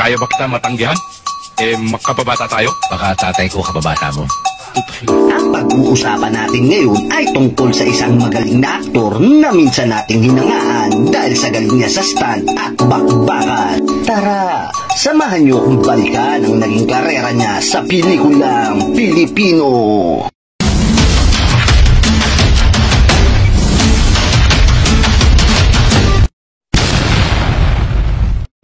Kaya ba kita matanggihan? Magkababata tayo? Baka tatay ko kababata mo. Ang pag-uusapan natin ngayon ay tungkol sa isang magaling na aktor na minsan nating hinangaan dahil sa galing niya sa stunt at bakbakan. Tara, samahan niyo kung balikan ang naging karera niya sa pelikulang Pilipino.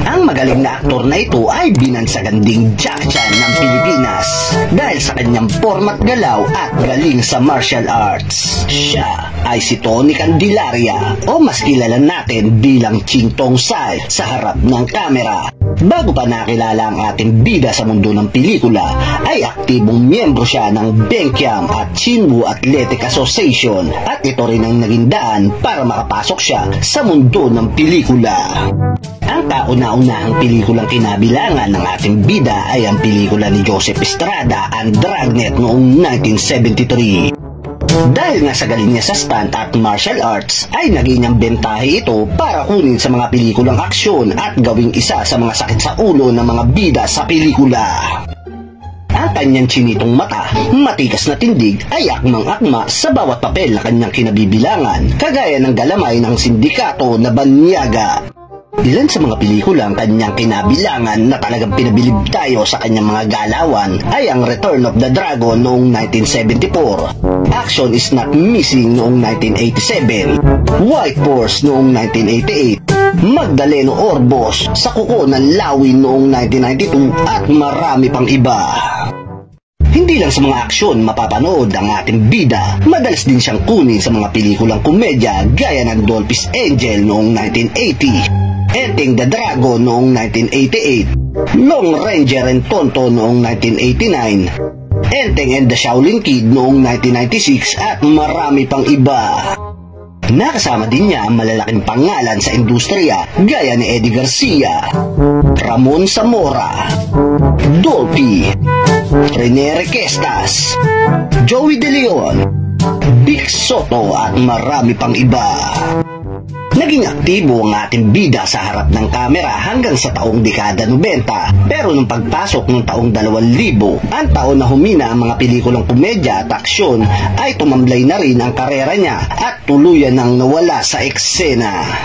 Ang magaling na aktor na ito ay binansagan ding Jackie Chan ng Pilipinas dahil sa kanyang format galaw at galing sa martial arts. Siya ay si Tony Candelaria o mas kilala natin bilang Ching Tong Sai sa harap ng kamera. Bago pa nakilala ang ating bida sa mundo ng pelikula, ay aktibong miyembro siya ng Benkiam at Chinwoo Athletic Association at ito rin ang naging daan para makapasok siya sa mundo ng pelikula. Ang kauna-unahang pelikulang kinabilangan ng ating bida ay ang pelikula ni Joseph Estrada, ang Dragnet noong 1973. Dahil nga sa galing niya sa stunt at martial arts, ay naging niyang bentahe ito para kunin sa mga pelikulang aksyon at gawing isa sa mga sakit sa ulo ng mga bida sa pelikula. Ang kanyang chinitong mata, matikas na tindig ay akmang-akma sa bawat papel na kanyang kinabibilangan, kagaya ng galamay ng sindikato na Banyaga. Ilan sa mga pelikulang kanyang kinabilangan na talagang pinabilib tayo sa kanyang mga galawan ay ang Return of the Dragon noong 1974, Action is Not Missing noong 1987, White Horse noong 1988, Magdaleno Orbos sa Kuko ng Lawin noong 1992 at marami pang iba. Hindi lang sa mga aksyon mapapanood ang ating bida, madalas din siyang kunin sa mga pelikulang komedya gaya ng Dolph's Angel noong 1980, Enteng the Dragon noong 1988, Long Ranger and Tonto noong 1989, Enteng and the Shaolin Kid noong 1996 at marami pang iba. Nakasama din niya ang malalaking pangalan sa industriya gaya ni Eddie Garcia, Ramon Zamora, Dolphy, Rene Requestas, Joey De Leon, Vic Soto at marami pang iba. Naging aktibo ang ating bida sa harap ng kamera hanggang sa taong dekada 90, pero nung pagpasok ng taong 2000, ang taon na humina ang mga pelikulang komedya at aksyon, ay tumamblay na rin ang karera niya at tuluyan nang nawala sa eksena.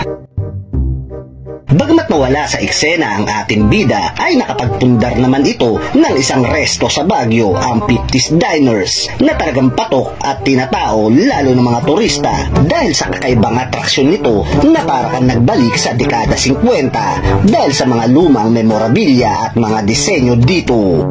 Bagamat nawala sa eksena ang ating bida, ay nakapagpundar naman ito ng isang resto sa Baguio, ang 50's Diners, na talagang patok at tinatao lalo ng mga turista dahil sa kakaibang atraksyon nito na para kang nagbalik sa dekada 50 dahil sa mga lumang memorabilia at mga disenyo dito.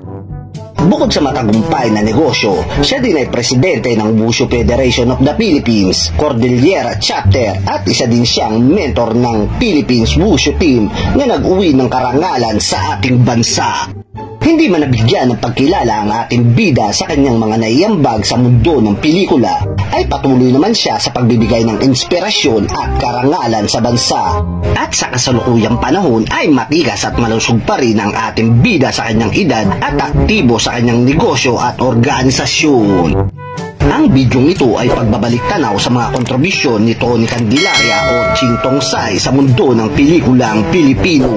Bukod sa matagumpay na negosyo, siya din ay presidente ng Wushu Federation of the Philippines, Cordillera Chapter at isa din siyang mentor ng Philippines Wushu Team na nag-uwi ng karangalan sa ating bansa. Hindi man nabigyan ng pagkilala ang ating bida sa kanyang mga naiambag sa mundo ng pelikula, ay patuloy naman siya sa pagbibigay ng inspirasyon at karangalan sa bansa. At sa kasalukuyang panahon ay matigas at malusog pa rin ang ating bida sa kanyang edad at aktibo sa kanyang negosyo at organisasyon. Ang bidyong ito ay pagbabalik tanaw sa mga kontribusyon ni Tony Candelaria o Ching Tong Sai sa mundo ng pelikulang Pilipino.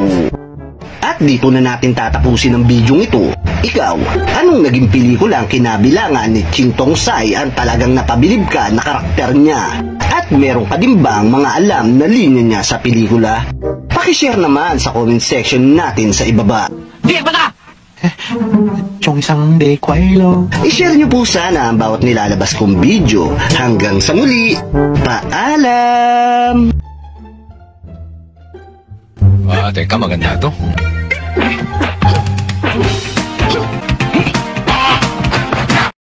At dito na natin tatapusin ang bidyong ito. Ikaw, anong naging pelikula ang kinabilangan ni Ching Tong Sai ang talagang napabilib ka na karakter niya? At meron ka din bang mga alam na linya niya sa pelikula? Pakishare naman sa comment section natin sa ibaba. Di ba na? Chong isang de kwailo. I-share niyo po sana ang bawat nilalabas kong video. Hanggang sa muli, paalam! Teka, maganda to.